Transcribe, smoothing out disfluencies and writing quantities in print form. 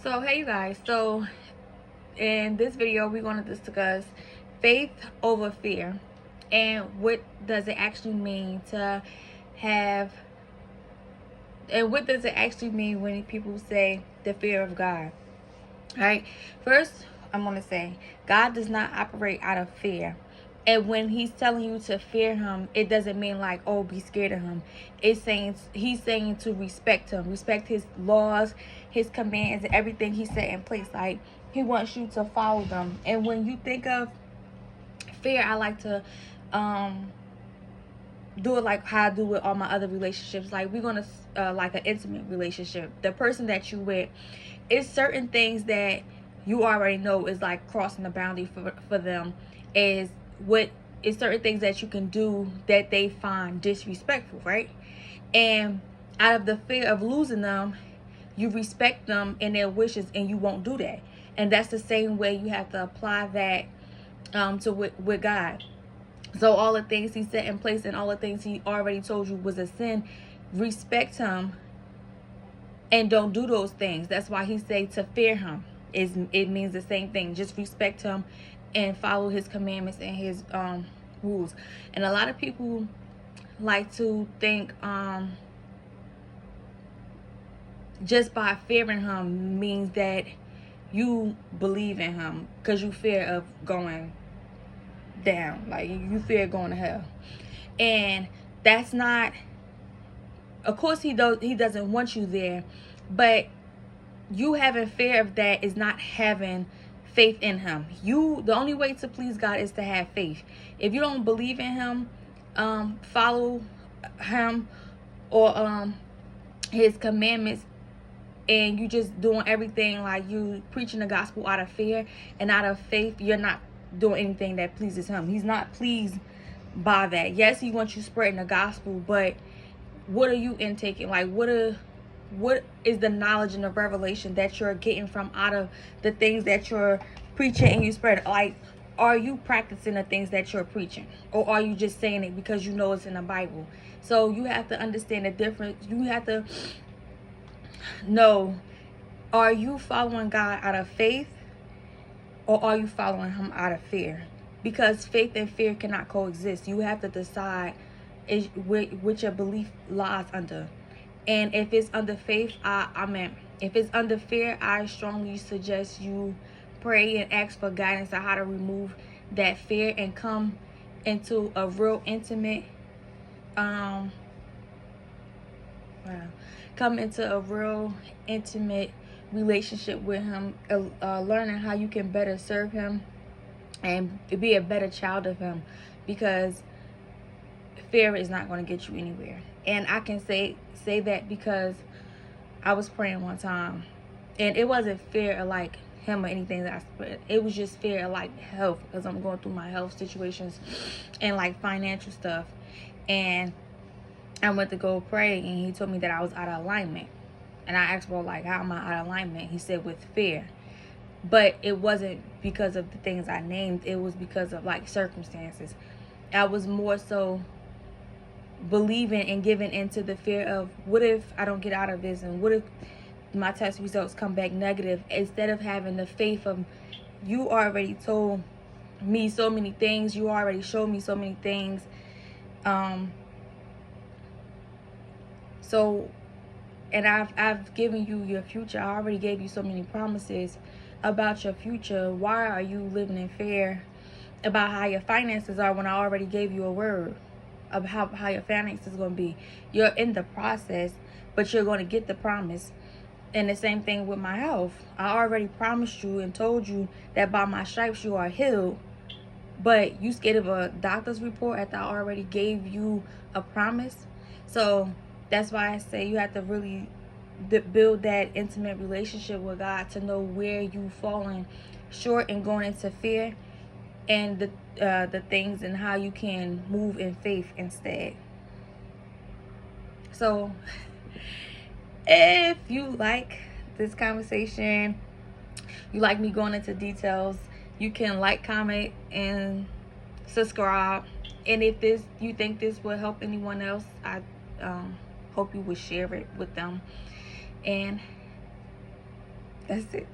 So hey you guys, so in this video we're going to discuss faith over fear, and what does it actually mean to have, and what does it actually mean when people say the fear of God. All right, first I'm going to say God does not operate out of fear. And when he's telling you to fear him, it doesn't mean like, oh, be scared of him. It's saying, he's saying to respect him, respect his laws, his commands, and everything he set in place. Like, he wants you to follow them. And when you think of fear, I like to do it like how I do with all my other relationships. Like, we're gonna like an intimate relationship. The person that you with, it's certain things that you already know is like crossing the boundary for them. Is what is certain things that you can do that they find disrespectful, right? And out of the fear of losing them, you respect them and their wishes, and you won't do that. And that's the same way you have to apply that to with God. So all the things he set in place and all the things he already told you was a sin, respect him and don't do those things. That's why he said to fear him. It means the same thing. Just respect him and follow his commandments and his rules. And a lot of people like to think just by fearing him means that you believe in him because you fear of going down, like you fear going to hell. And that's not, of course he doesn't want you there, but you having fear of that is not having faith in him. The only way to please God is to have faith. If you don't believe in him, follow him or his commandments, and you just doing everything like you preaching the gospel out of fear and out of faith, you're not doing anything that pleases him. He's not pleased by that. Yes, he wants you spreading the gospel, but what are you intaking? Like, what is the knowledge and the revelation that you're getting from out of the things that you're preaching and you spread? Like, are you practicing the things that you're preaching, or are you just saying it because you know it's in the Bible? So you have to understand the difference. You have to know, are you following God out of faith, or are you following him out of fear? Because faith and fear cannot coexist. You have to decide which your belief lies under. And if it's under faith, if it's under fear, I strongly suggest you pray and ask for guidance on how to remove that fear and come into a real intimate relationship with him, learning how you can better serve him and be a better child of him, because fear is not going to get you anywhere. And I can say that because I was praying one time, and it wasn't fear of like him or anything that I spread. It was just fear of like health, because I'm going through my health situations and like financial stuff. And I went to go pray, and he told me that I was out of alignment. And I asked, well, like, how am I out of alignment? He said, with fear. But it wasn't because of the things I named. It was because of like circumstances. I was more so believing and giving into the fear of, what if I don't get out of this, and what if my test results come back negative, instead of having the faith of, you already told me so many things, you already showed me so many things. And I've given you your future. I already gave you so many promises about your future. Why are you living in fear about how your finances are when I already gave you a word of how your finances is going to be? You're in the process, but you're going to get the promise. And the same thing with my health. I already promised you and told you that by my stripes you are healed, but you scared of a doctor's report after I already gave you a promise. So that's why I say you have to really build that intimate relationship with God to know where you've fallen short and going into fear, and the things and how you can move in faith instead. So if you like this conversation, you like me going into details, you can like, comment, and subscribe. And if you think this will help anyone else, I hope you would share it with them. And That's it.